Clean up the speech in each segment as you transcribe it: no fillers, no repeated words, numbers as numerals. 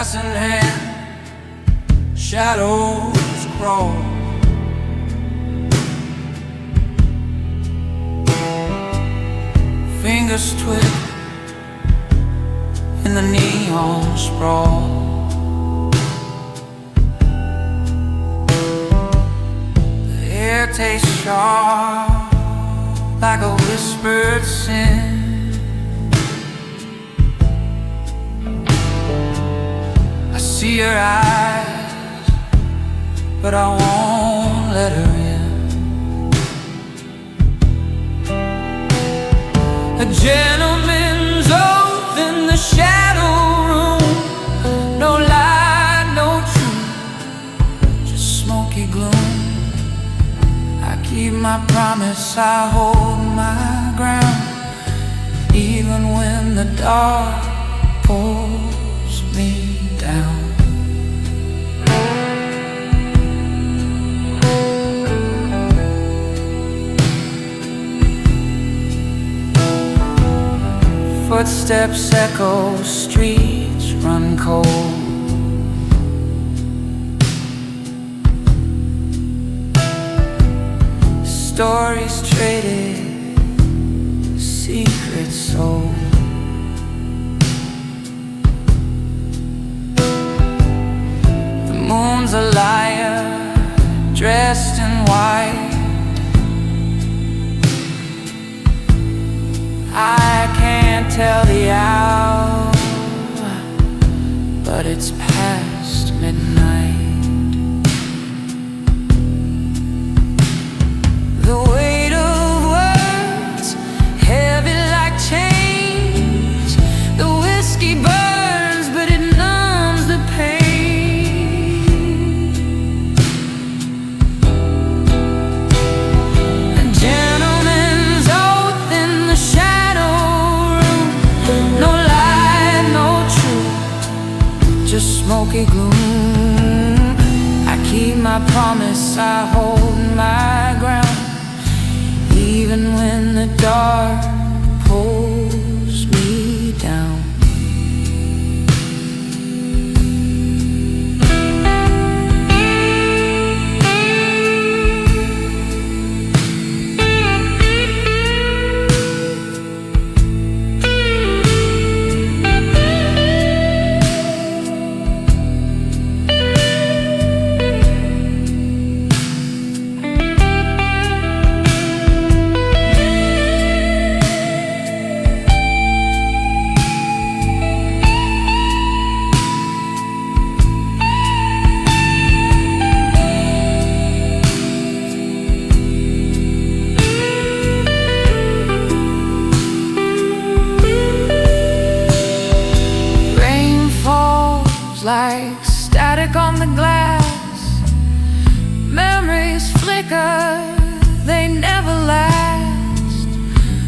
glass in hand, shadows crawl. Fingers twist in the neon sprawl. The air tastes sharp like a whispered sin. I see her eyes, but I won't let her in. A gentleman's oath in the shadow room. No lie, no truth, just smoky gloom. I keep my promise, I hold my ground, even when the dark pulls me down. Footsteps echo, streets run cold. Stories traded, secrets sold. The moon's a liar, dressed in white. I can't tell the hour, but it's past midnight. The weight of words, heavy like chains. The whiskey burns, but it numbs the pain. A gentleman's oath in the shadow, no lie, no truth, just smoky gloom. I keep my promise, I hold my ground, even when the dark pulls me down. Like static on the glass, memories flicker, they never last.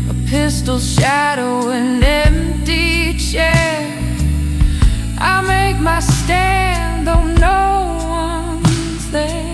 A pistol shadow, an empty chair. I make my stand, though no one's there.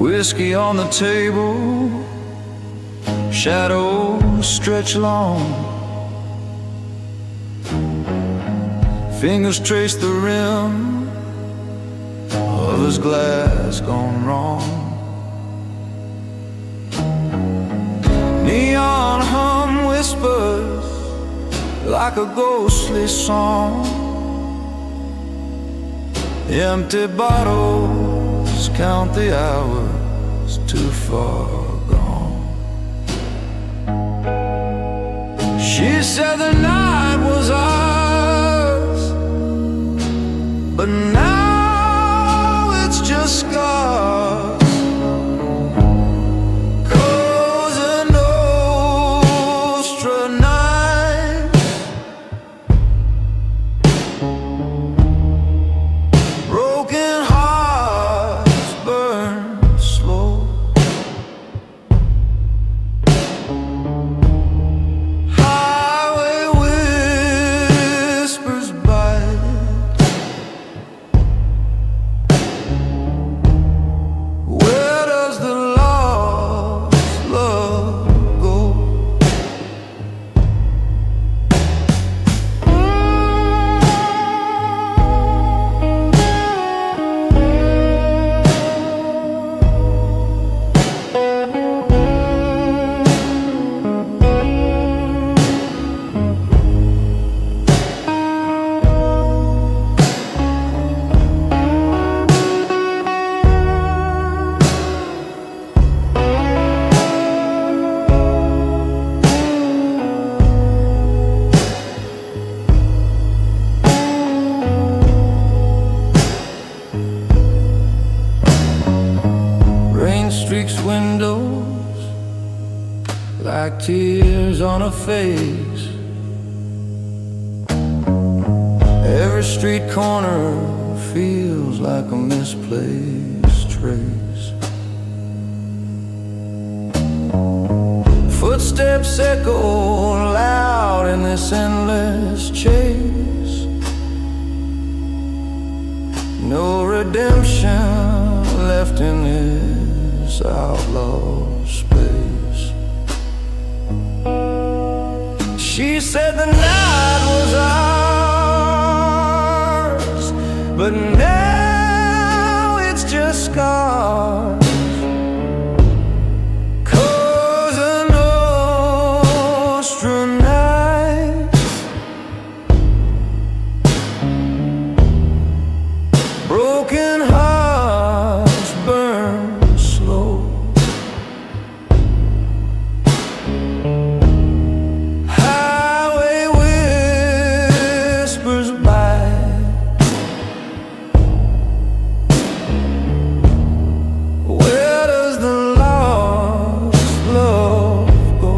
Whiskey on the table, shadows stretch long. Fingers trace the rim of his glass gone wrong. Neon hum whispers like a ghostly song. Empty bottles count the hours too far gone. She said the night was ours, but now it's just scars. Cosa Nostra night, broken hearts burn slow. Highway whispers bite. Where does the lost love go? Rain streaks windows like tears on a face. Every street corner feels like a misplaced trace. Footsteps echo loud in this endless chase. No redemption left in this outlaw space. She said the night was ours, but now it's just scars. Cosa Nostra nights, broken hearts burn slow. Highway whispers bite. Where does the lost love go?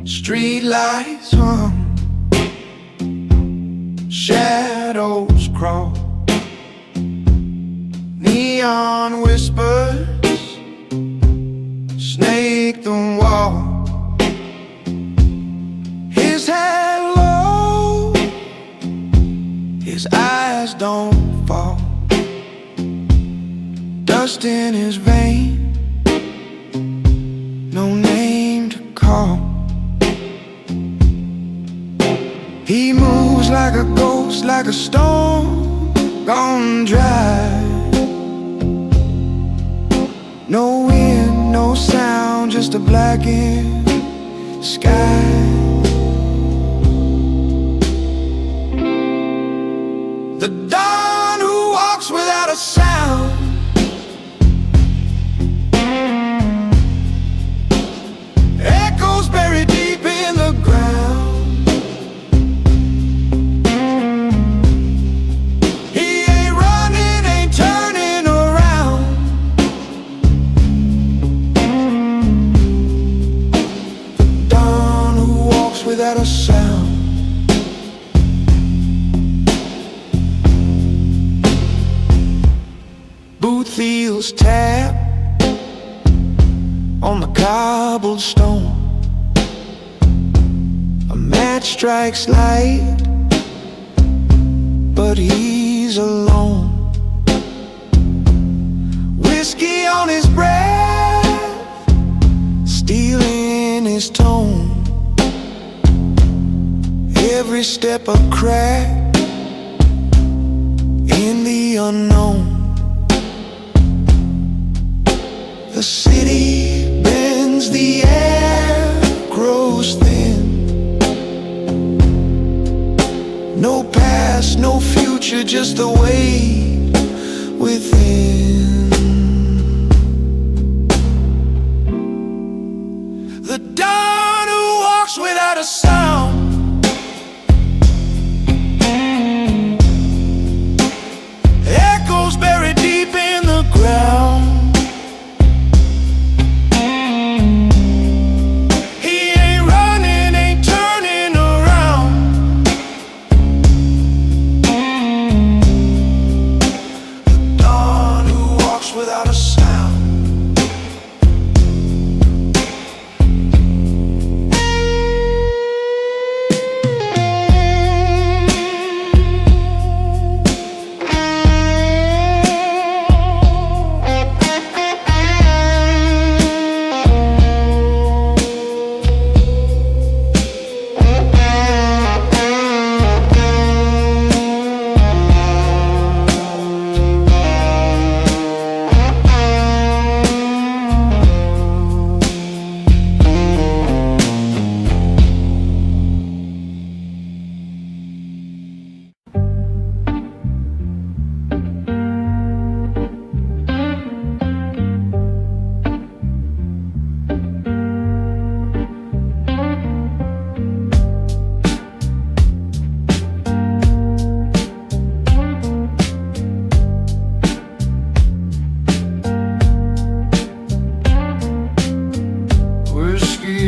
Street lights hum, shadows crawl, neon whispers snake the wall. His head low, his eyes don't fall, dust in his vein, no name to call. He moves like a ghost, like a stone gone dry. No wind, no sound, just a blackened sky. The dawn who walks without a sound, echoes buried deep in the ground. Without a sound, feels tapped on the cobblestone. A match strikes light, but he's alone. Whiskey on his breath, steel in his tone. Every step a crack in the unknown. The city bends, the air grows thin. No past, no future, just the weight within. The dawn who walks without a sound, echoes buried deep in the ground.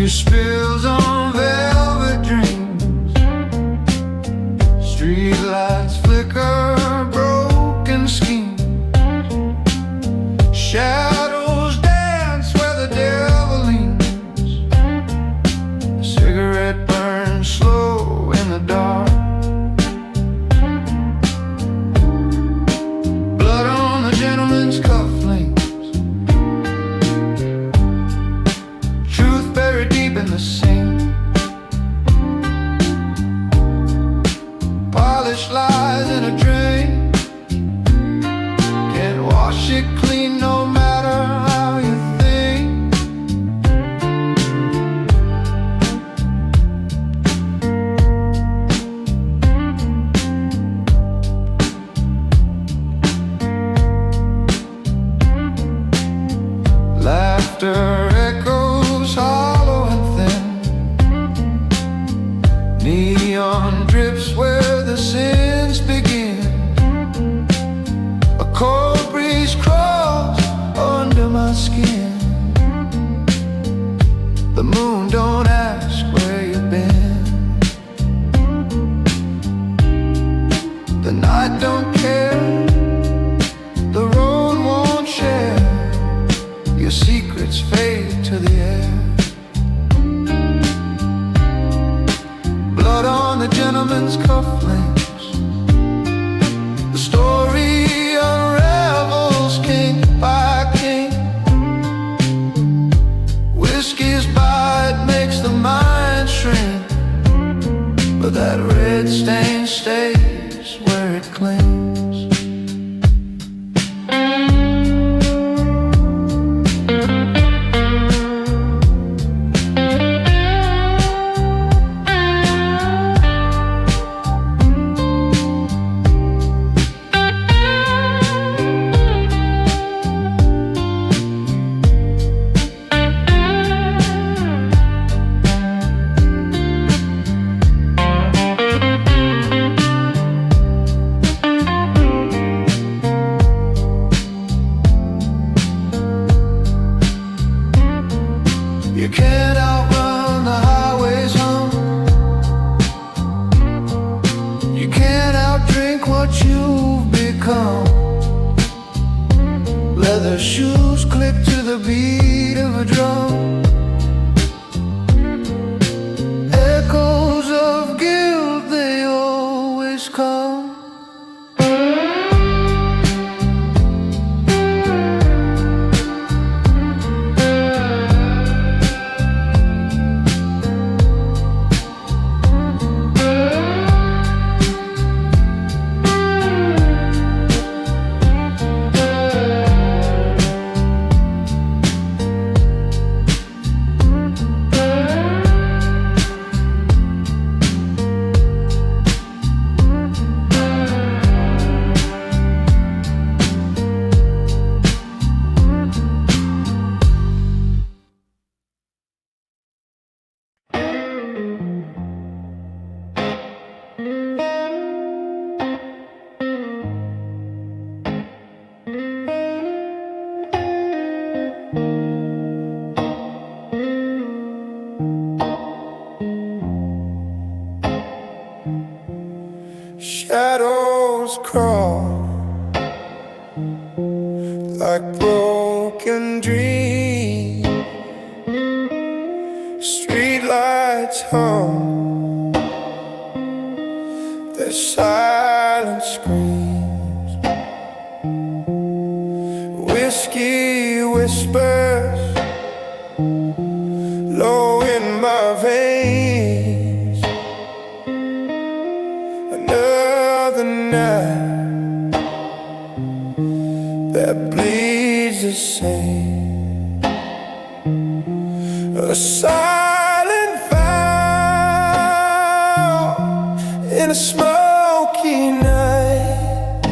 Spills on velvet dreams, streetlights flicker, broken schemes, shadows dance where the devil leans. A cigarette burns slow in the dark, blood on the gentleman's cufflinks, in the sink. Polish lies in a drain, can't wash it clean no matter how you think. Laughter echoes hollow and thin, neon drips where the sins begin. A cold breeze crawls under my skin. The moon don't ask where you've been. The night don't care, the road won't share. Your secrets fade to the air. Blood on the gentleman's cufflinks, the story unravels king by king. Whiskey's bite makes the mind shrink, but that red stain stays where it clings. You can't outrun the highway's hum. You can't outdrink what you've become. my veins. Another night that bleeds the same. A silent vow in a smoky night.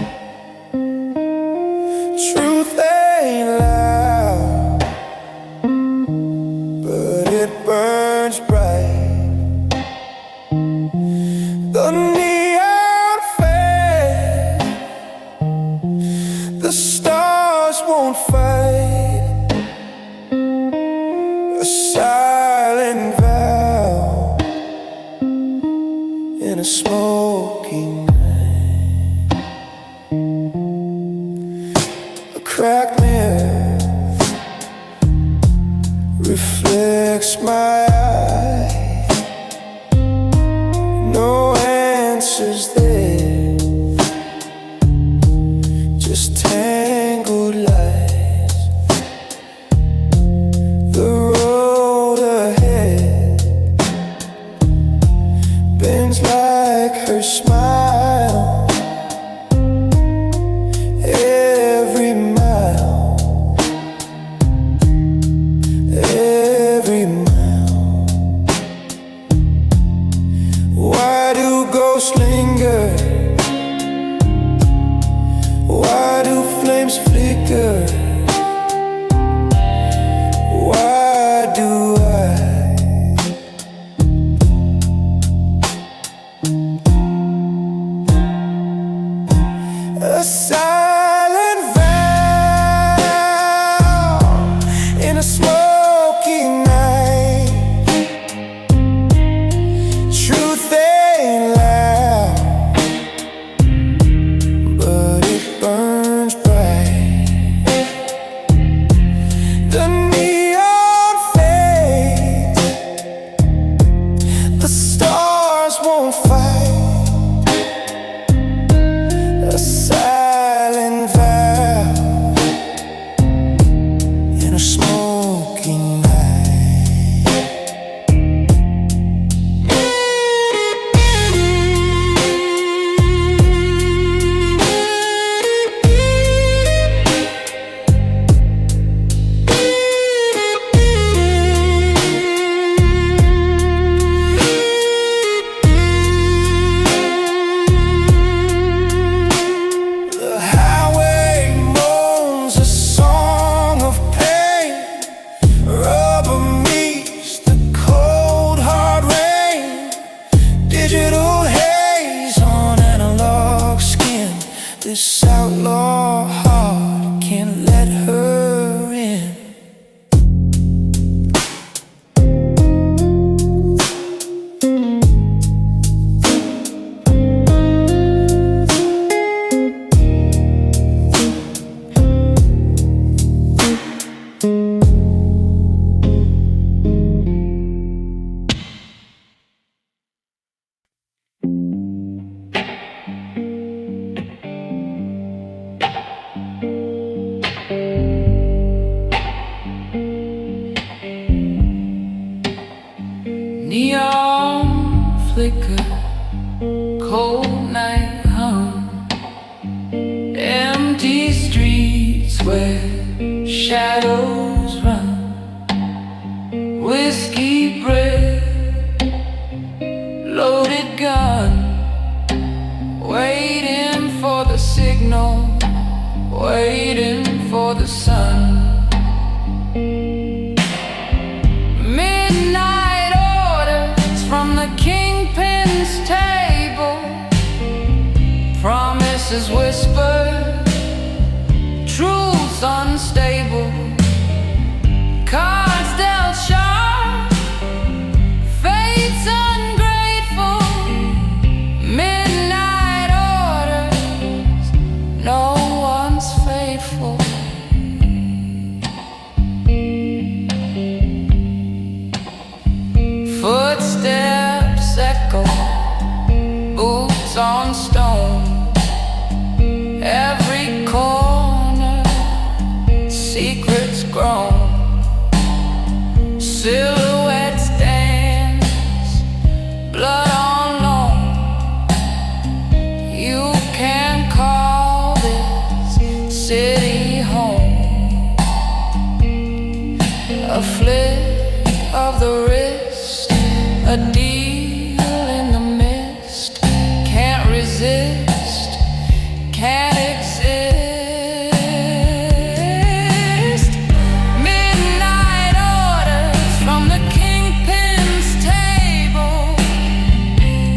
Truth ain't loud, but it burns bright. The neon fade, the stars won't fight. A silent vow in a smoky night. A cracked mirror reflects my eye. No answers there, just tangled lies. The road ahead bends like her smile. Every mile, every mile. Why do ghosts linger? Why do flames flicker? Why do a silent vow in a smoky night? Truth ain't loud, but it burns bright. The neon fades, the stars won't fight. A silent vow in a smoky night. The highway moans a song of pain. Rubber meets the cold hard rain. Digital haze on analog skin. This outlaw heart can't let her in. Neon flicker, cold night hum, empty streets where shadows run. Whiskey breath, loaded gun, waiting for the signal, waiting for the sun. Midnight orders from the Kingpin's table, promises whispered, truths unstable. Cards dealt sharp, fate's ungrateful. Midnight orders, no one's faithful. Footsteps echo, boots on stone. Every corner, secrets grown. Silhouettes dance. a flick of the wrist, a deal in the mist. Can't resist, can't exist. Midnight orders from the Kingpin's table,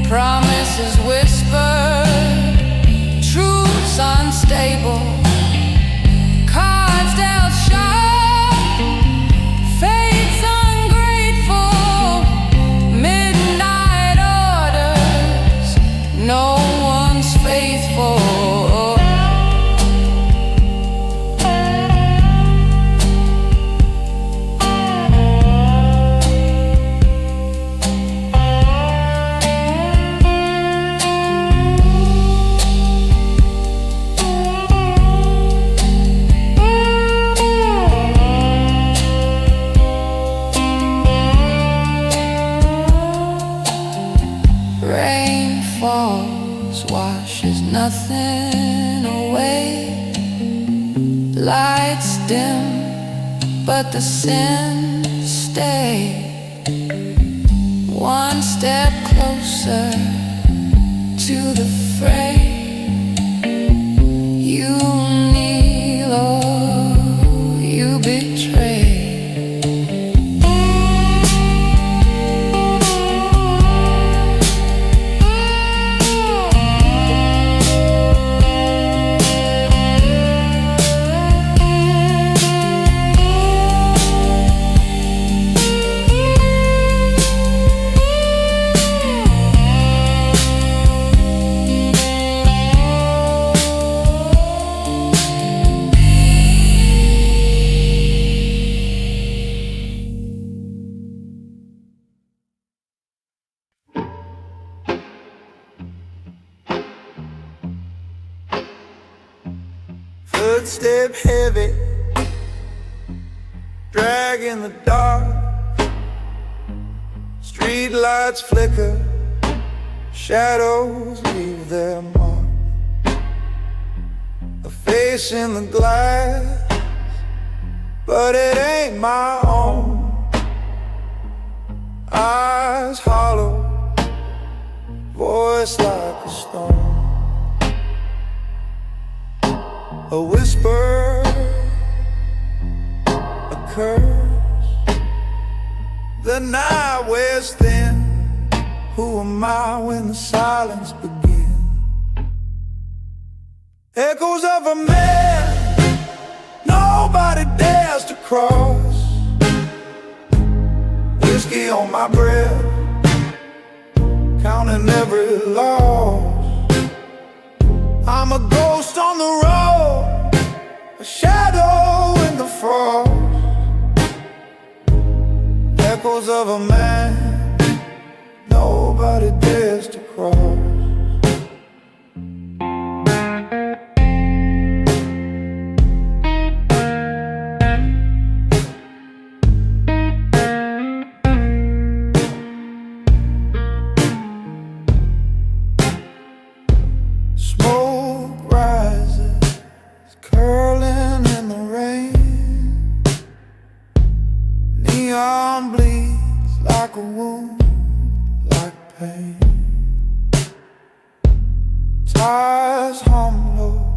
promises whispered, truths unstable. Cards dealt sharp, fate's ungrateful. Midnight orders, no one's faithful. Rain falls, washes nothing away. Lights dim, but the sins stay. One step closer to the fray. You kneel or you betray. Footstep heavy, drag in the dark. Street lights flicker, shadows leave their mark. A face in the glass, but it ain't my own. Eyes hollow, voice like a stone. A whisper, a curse. The night wears thin. Who am I when the silence begins? Echoes of a man nobody dares to cross. Whiskey on my breath, counting every loss. I'm a ghost on the road, a shadow in the frost. Echoes of a man nobody dares to cross. Bleeds like a wound, like pain. Tires hum low,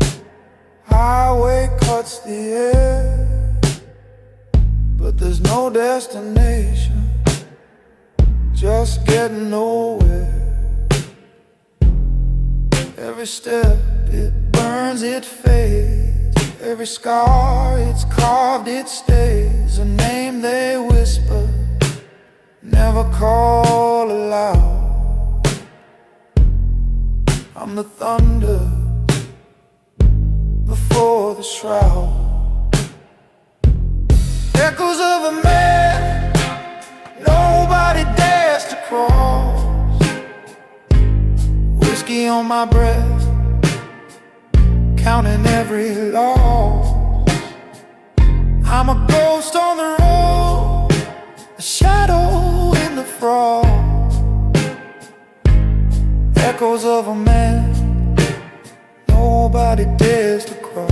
highway cuts the air, but there's no destination, just getting nowhere. Every step it burns, it fades. Every scar it's carved, it stays. A name they whisper, never call aloud. I'm the thunder before the shroud. Echoes of a man nobody dares to cross. Whiskey on my breath, counting every loss. I'm a ghost on the road, a shadow in the frost. Echoes of a man nobody dares to cross.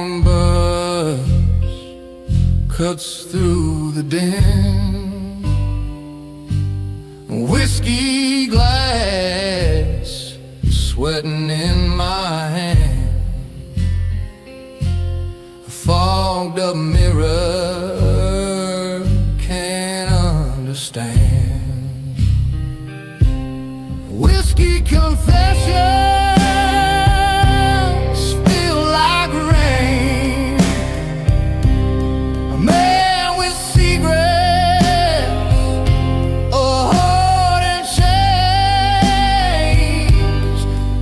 sound buzz cuts through the din. Whiskey glass sweating in my hand. A fogged up mirror can't understand. Whiskey confessions feel like rain. A man with secrets, a heart and chains.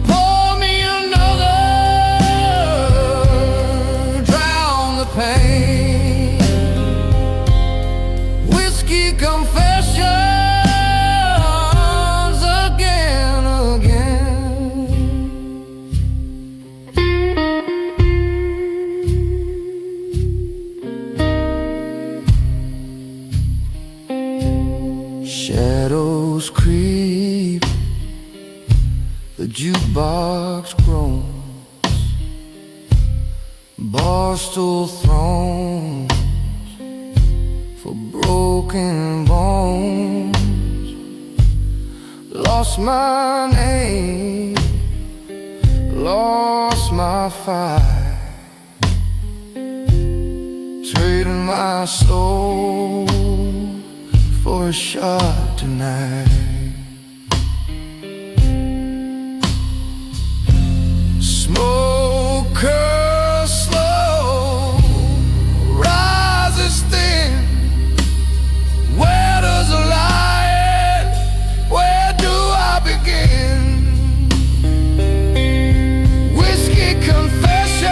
Pour me another, drown the pain. Whiskey confessions again, again. Shadows creep, the jukebox groans, barstool thrones for broken bones. Lost my name, lost my fight, trading my soul for a shot tonight. Smoke curls slow, rises thin. Where does the lie end? Where do I begin? Whiskey confessions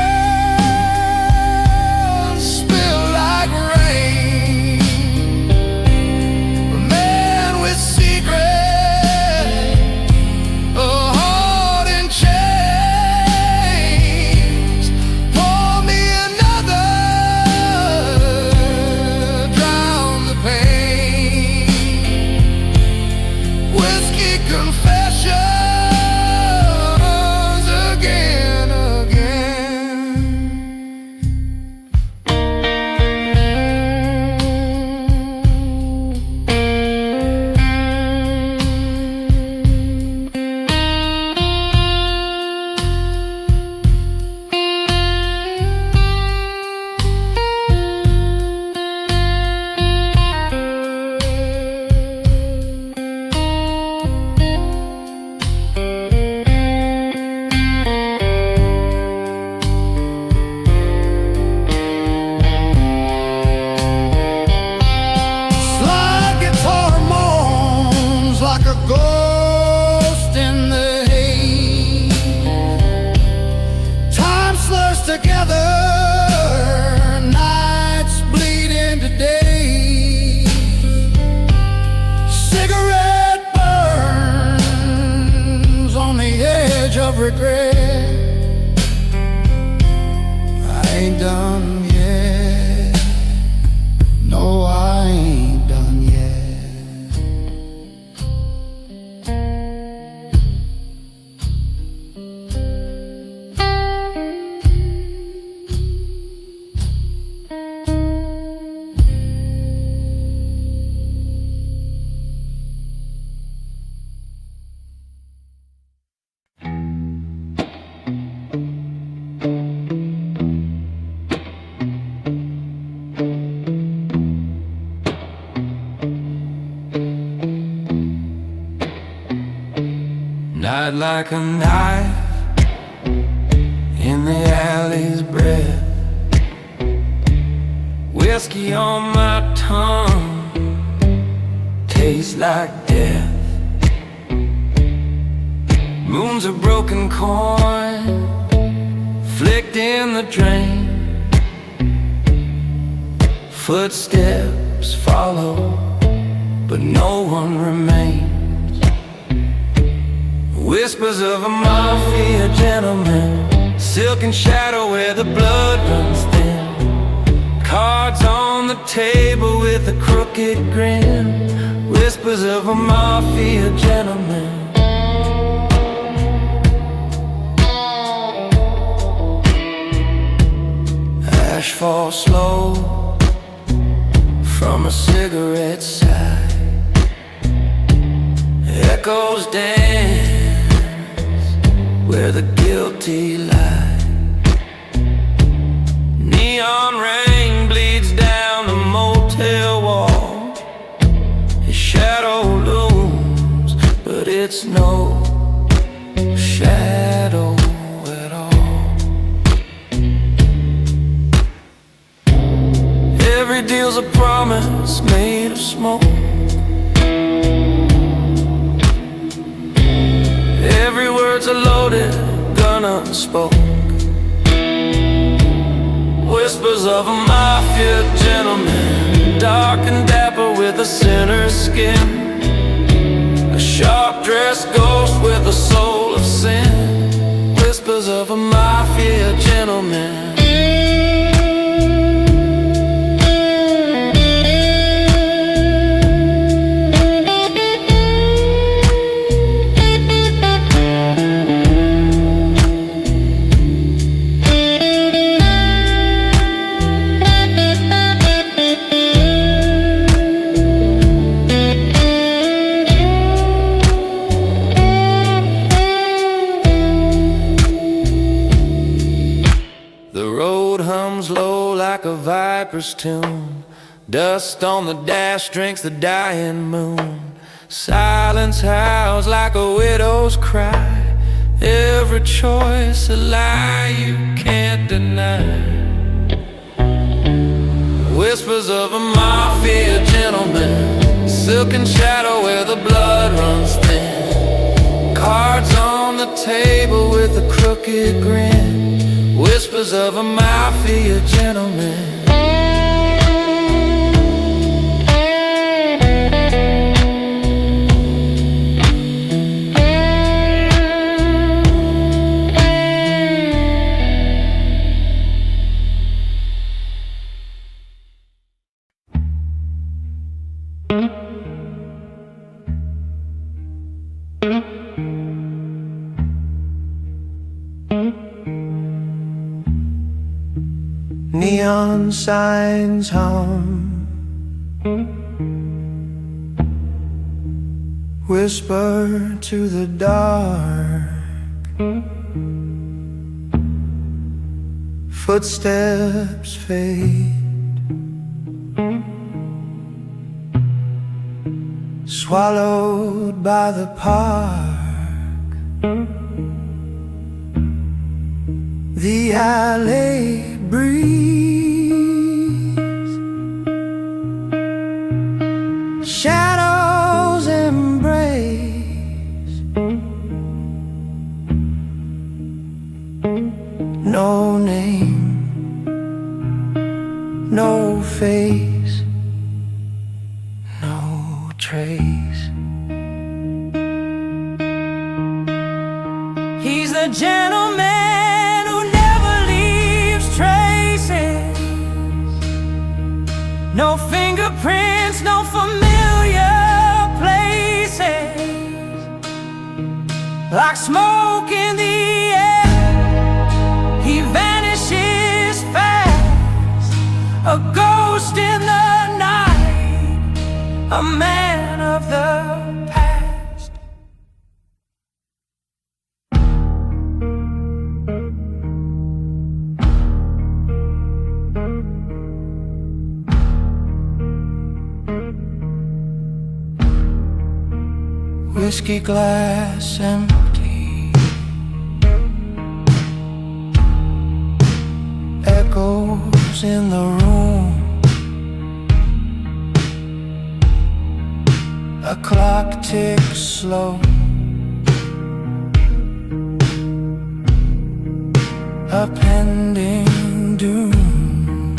spill like rain. A man with secrets, a heart in chains. Pour me another, drown the pain. Whiskey confessions again, again. Slide guitar moans like a ghost in the haze. Time slurs together, nights bleed into days. Cigarette burns on the edge of regret. I ain't done yet. No, I ain't done yet. Night like a knife in the alley's breath. Whiskey on my tongue tastes like death. Moon's a broken coin flicked in the drain. Footsteps follow, but no one remains. Whispers of a mafia gentleman, silken shadow where the blood runs thin. Cards on the table with a crooked grin. Whispers of a mafia gentleman. Ash falls slow from a cigarette side. Echoes dance where the guilty lie. Neon rain bleeds down the motel wall. His shadow looms, but it's no shadow at all. Every deal's a promise made of smoke. Every word's a loaded gun unspoke. Whispers of a mafia gentleman, dark and dapper with a sinner's skin. A sharp-dressed ghost with a soul of sin. Whispers of a mafia gentleman. A viper's tune. Dust on the dash drinks the dying moon. Silence howls like a widow's cry. Every choice a lie you can't deny. Whispers of a mafia gentleman, silken shadow where the blood runs thin. Cards on the table with a crooked grin. Whispers of a mafia gentleman. Neon signs hum, whisper to the dark. Footsteps fade, swallowed by the park. The alley breeze, shadows embrace. No name, no face, no trace. He's the gentleman who never leaves traces. No fingerprints, no familiar places. Like smoke in the air, he vanishes fast. A ghost in the night, a man of the past. Whiskey glass empty, echoes in the room. A clock ticks slow, a pending doom.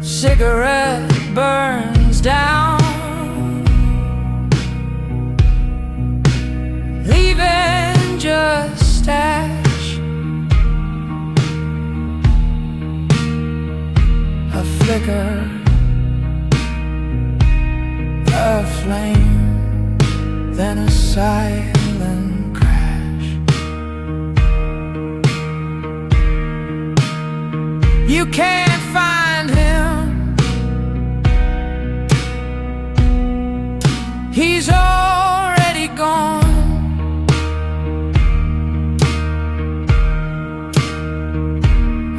Cigarette burns down, leaving just ash. A flicker, a flame, then a silent crash. You can't find him. He's already gone.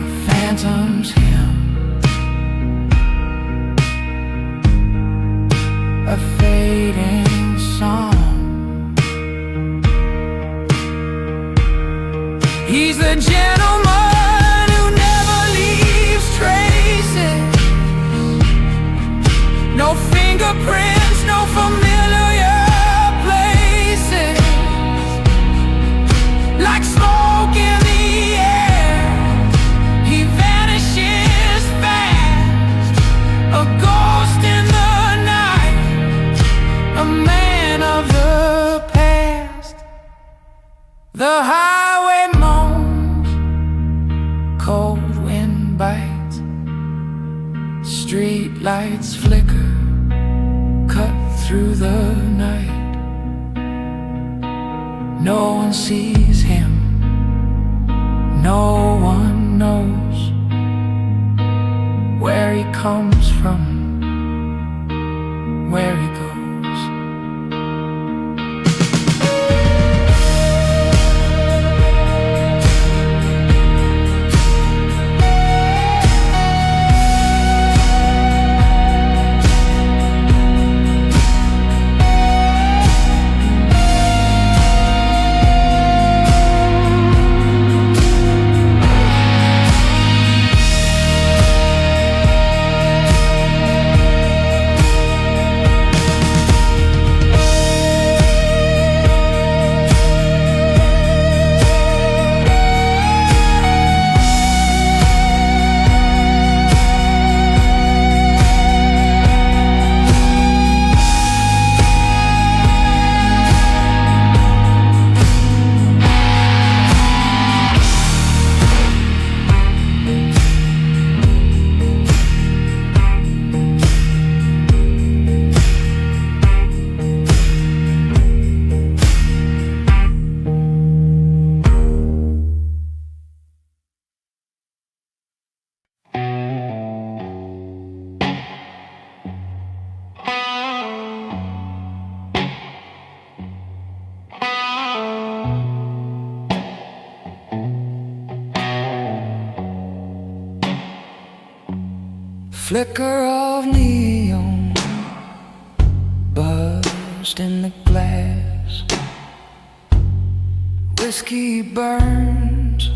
The phantom's him. A fading song. He's the gentleman who never leaves traces. No fingerprints, no familiar places. Like smoke in the air, he vanishes fast. A ghost in the night, a man of the past. The highway moans, cold wind bites, street lights flicker, cut through the night. No one sees him, no one knows where he comes from, where he goes. Flicker of neon buzzed in the glass. Whiskey burns,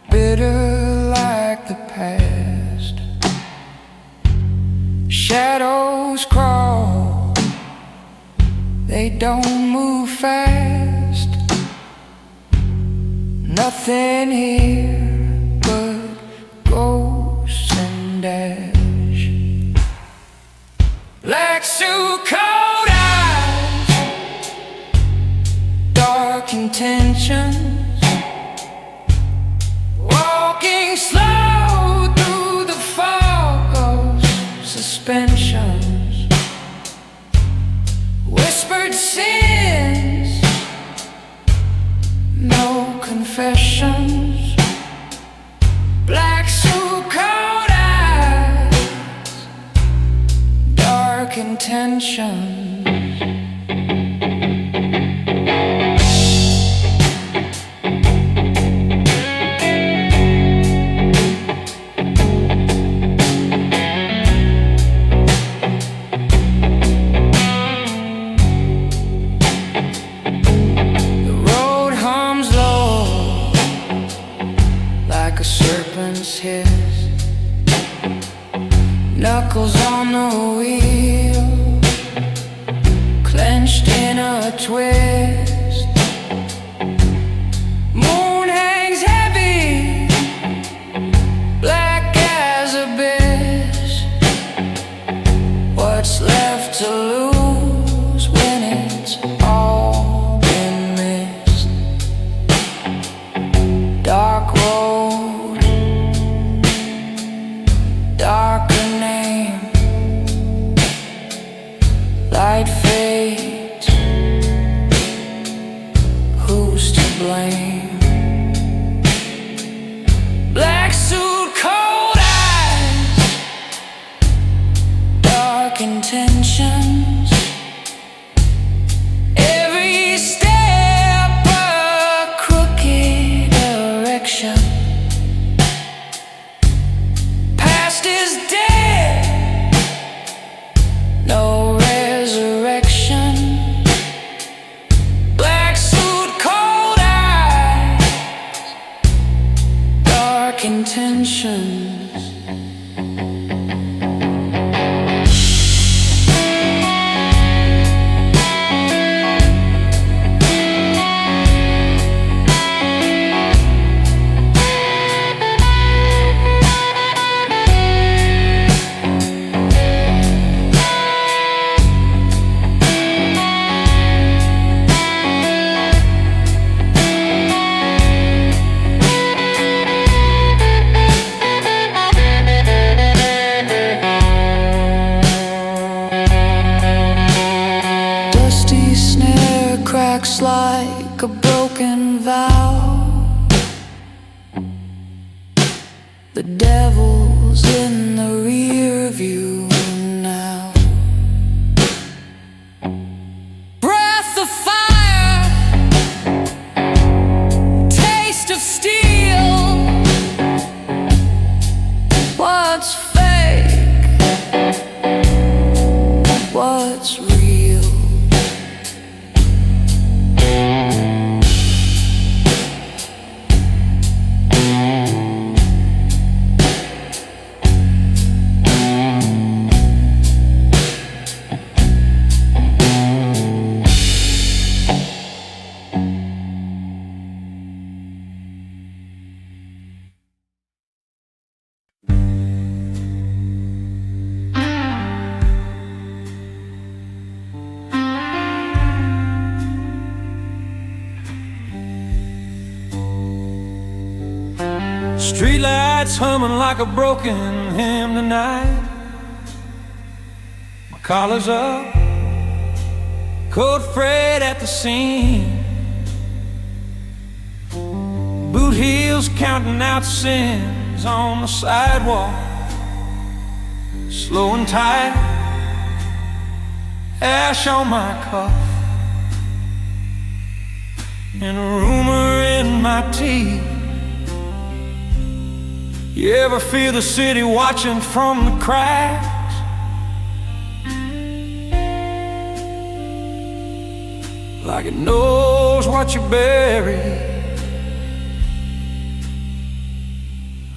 bitter like the past. Shadows crawl, they don't move fast. Nothing here but ghosts and ash. Black suit, cold eyes, dark intentions, walking slow through the fog of suspensions. Whispered sins, no confessions. Black suit, cold eyes, dark intentions. The road hums low like a serpent's hiss. Knuckles on the wheel, clenched in a twist. Moon hangs heavy, black as abyss. What's left to lose when it's all been missed? Dark road, darker name. Light fades, who's to blame? Black suit, cold dark intentions. Every step a crooked erection. Past is dead, no resurrection. Black suit, cold eyes, dark intentions. Cracks like a broken vow. The devil's in the rear view now. Breath of fire, taste of steel. What's fake? What's real? Streetlights humming like a broken hymn tonight. My collar's up, coat frayed at the seam. Boot heels counting out sins on the sidewalk. Slow and tight, ash on my cuff, and a rumor in my teeth. You ever feel the city watching from the cracks? Like it knows what you bury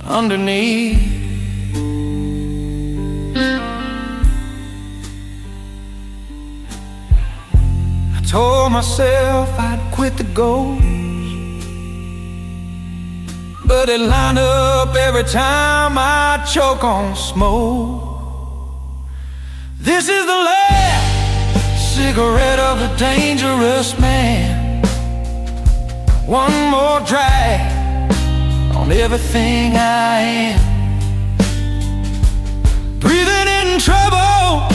underneath. I told myself I'd quit the ghost, but it lined up every time I choke on smoke. This is the last cigarette of a dangerous man. One more drag on everything I am. Breathing in trouble,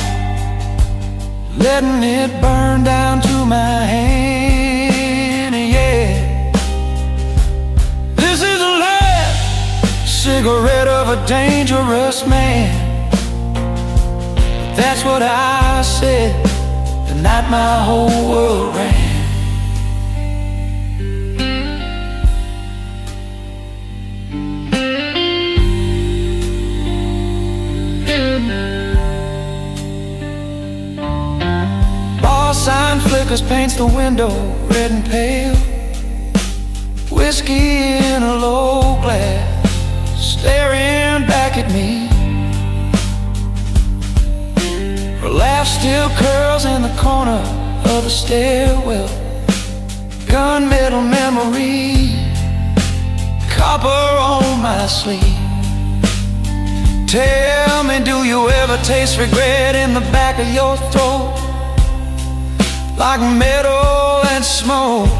letting it burn down to my hand, yeah. This is the last cigarette of a dangerous man. That's what I said the night my whole world ran. Bar sign flickers, paints the window red and pale. Whiskey in a low glass, staring back at me. Her laugh still curls in the corner of the stairwell. Gunmetal memory, copper on my sleeve. Tell me, do you ever taste regret in the back of your throat? Like metal and smoke.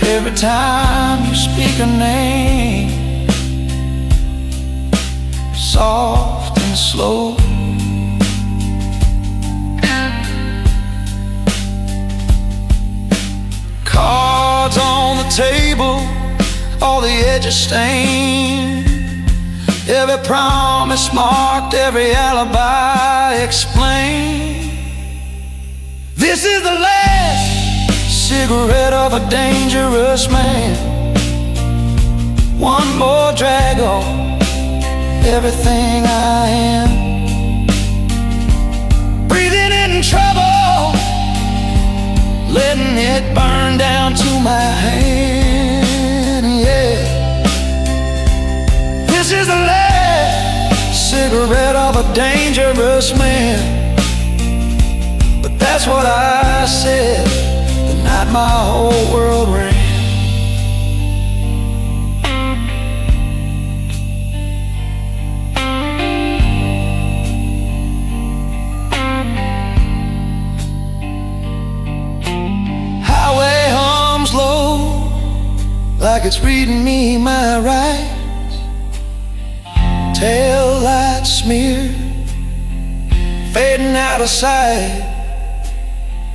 Every time you speak a name, soft and slow. Cards on the table, all the edges stained. every promise marked, every alibi explained. This is the last cigarette of a dangerous man. One more drag on everything I am. Breathing in trouble, letting it burn down to my hand, yeah. This is the last cigarette of a dangerous man. But that's what I said the night my whole world ran. Highway hums low, like it's reading me my rights. Tail lights smeared, fading out of sight.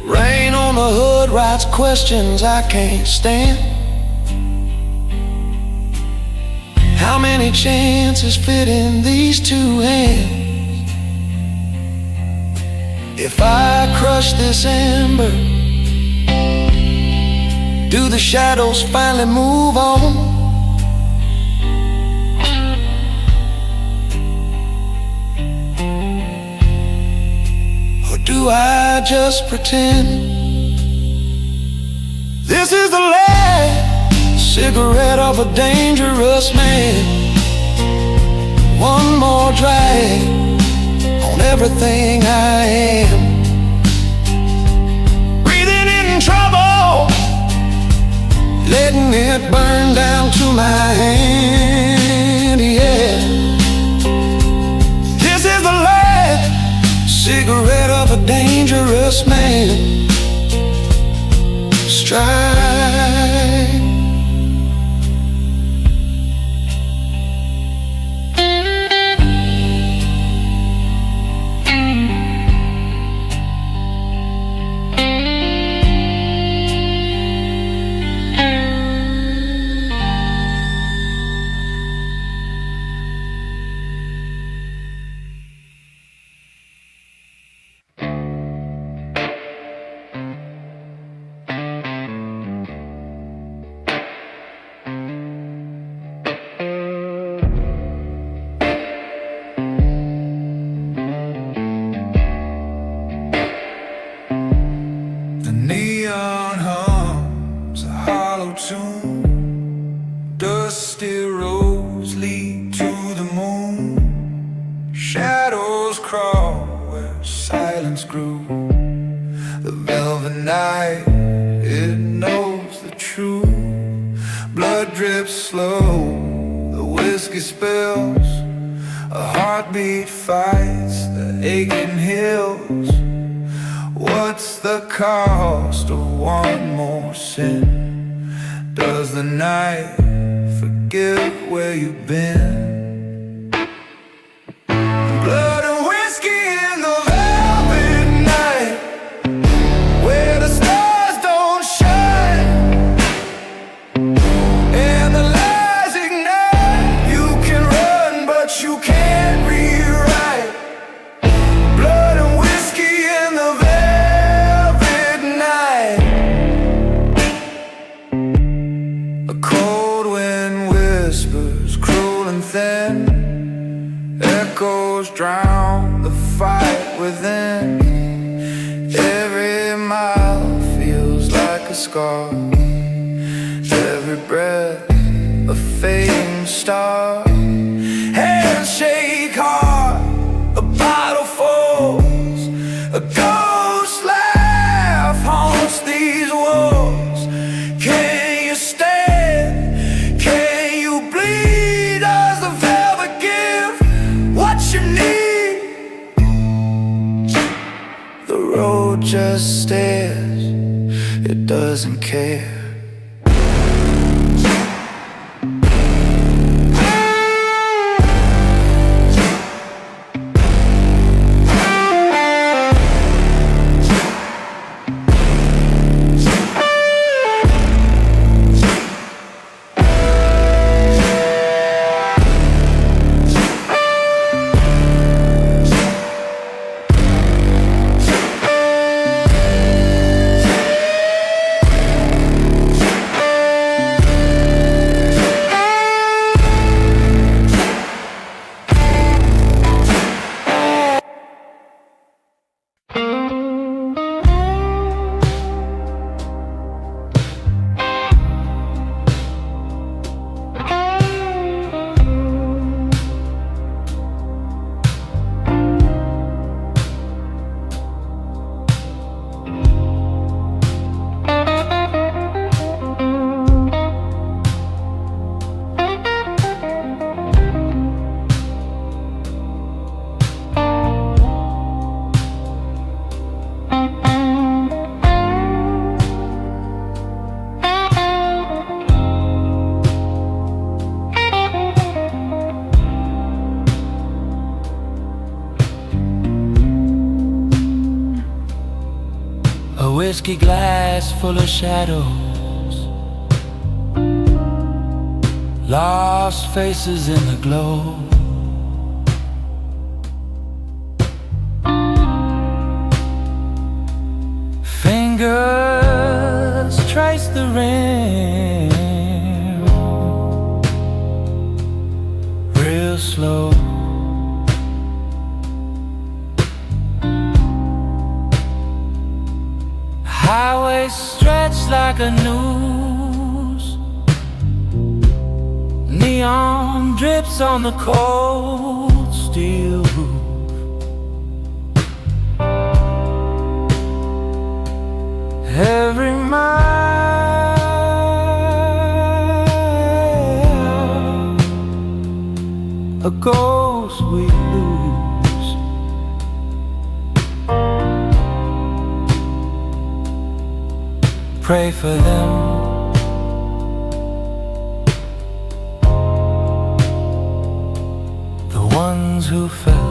Rain on the hood writes questions I can't stand. How many chances fit in these two hands? If I crush this ember, do the shadows finally move on? Do I just pretend? This is the last cigarette of a dangerous man. One more drag on everything I am. Breathing in trouble, letting it burn down to my hand, yeah. This is the last cigarette of a dangerous man. Strike. Dusty roads lead to the moon. Shadows crawl where silence grew. The velvet night, it knows the truth. Blood drips slow, the whiskey spills. A heartbeat fights the aching hills. What's the cost of one more sin? Does the night forget where you've been? Blood and whiskey in the velvet night, where the stars don't shine and the lies ignite. You can run, but you can't rewrite. Blood and whiskey in the velvet night. A cold wind whispers, cruel and thin. Echoes drown the fight within. Every mile feels like a scar. Every breath a fading star. Hands shake hard, a bottle falls. A ghost laugh haunts these walls. Can you stand? Can you bleed? Does the velvet give what you need? The road just stares, it doesn't care. whiskey glass full of shadows, lost faces in the glow. Fingers trace the rim real slow. Highway stretched like a noose, neon drips on the cold steel roof. Every mile a ghost we lose. Pray for them, the ones who fell.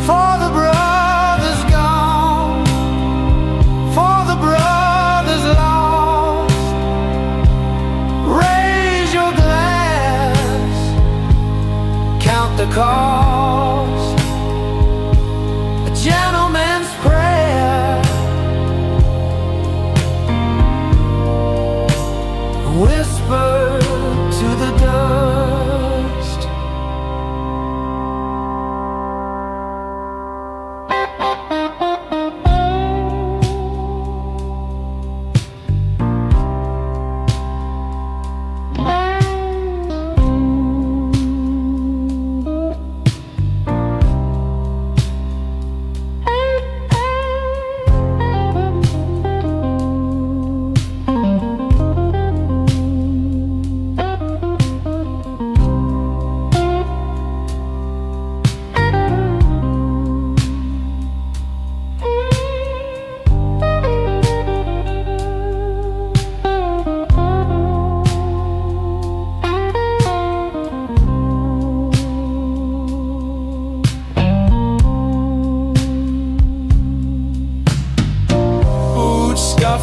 For the brothers gone, for the brothers lost, raise your glass, count the cost. A gentleman's prayer, whisper to the dust.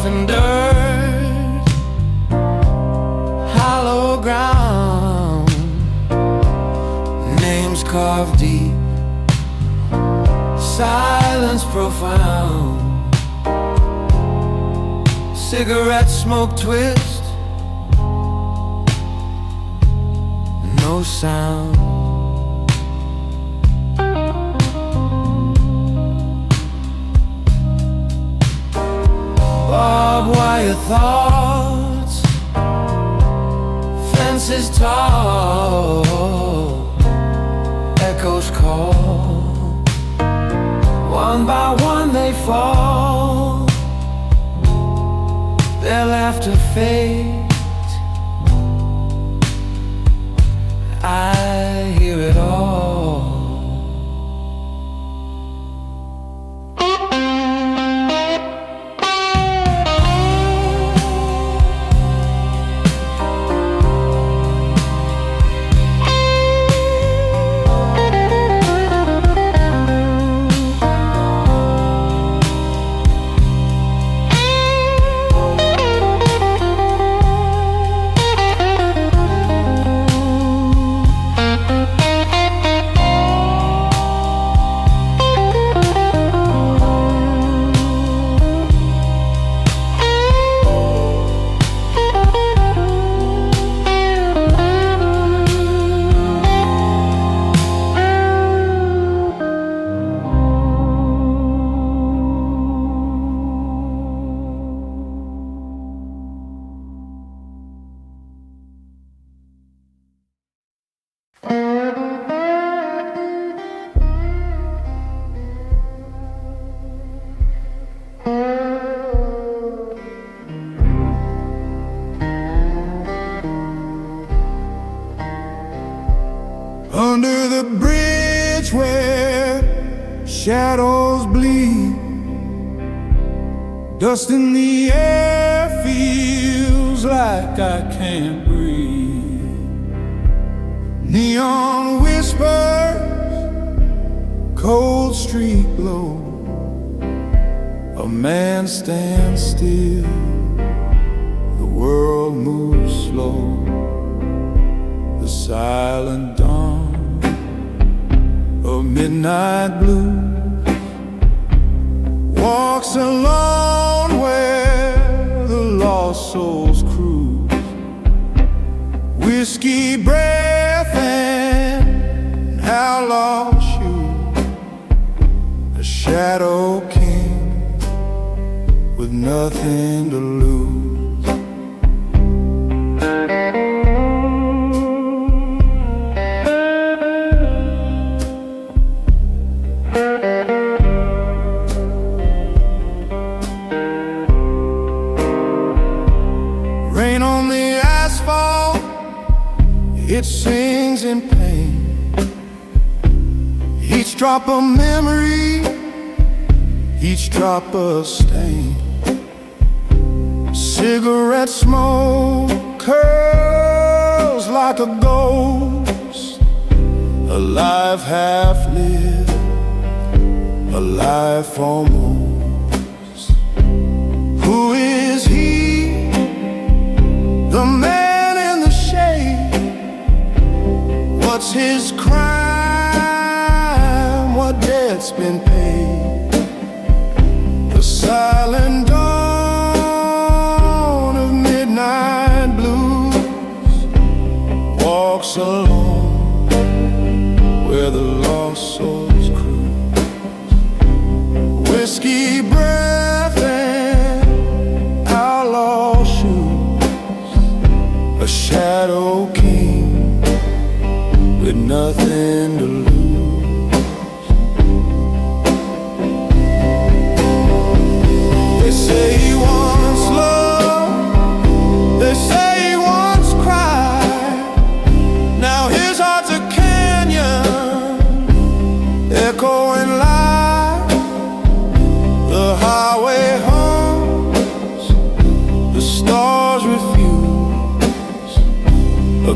And dirt, hollow ground, names carved deep, silence profound. Cigarette smoke twist, no sound. Barbed wire thoughts, fences tall, echoes call. One by one they fall, their laughter fades. I hear it all. Under the bridge where shadows bleed, dust in the air feels like I can't breathe. Neon whispers cold street glow, a man stands still, the world moves slow. The silent dawn of midnight blue walks alone where the lost souls cruise. Whiskey breath and outlaw shoes, a shadow king with nothing to lose. Rain on the asphalt, it sings in pain. Each drop a memory, each drop a stain. Cigarette smoke curls like a ghost, a life half lived, a life almost. Who is he? The man in the shade. What's his crime? What debt's been paid? The silent dawn of midnight blues walks alone where the lost souls cruise. Whiskey breath and outlaw shoes, a shadow king with nothing to lose. They say he wants love, they say he wants cry. Now his heart's a canyon, echoing light. The highway hums, the stars refuse. A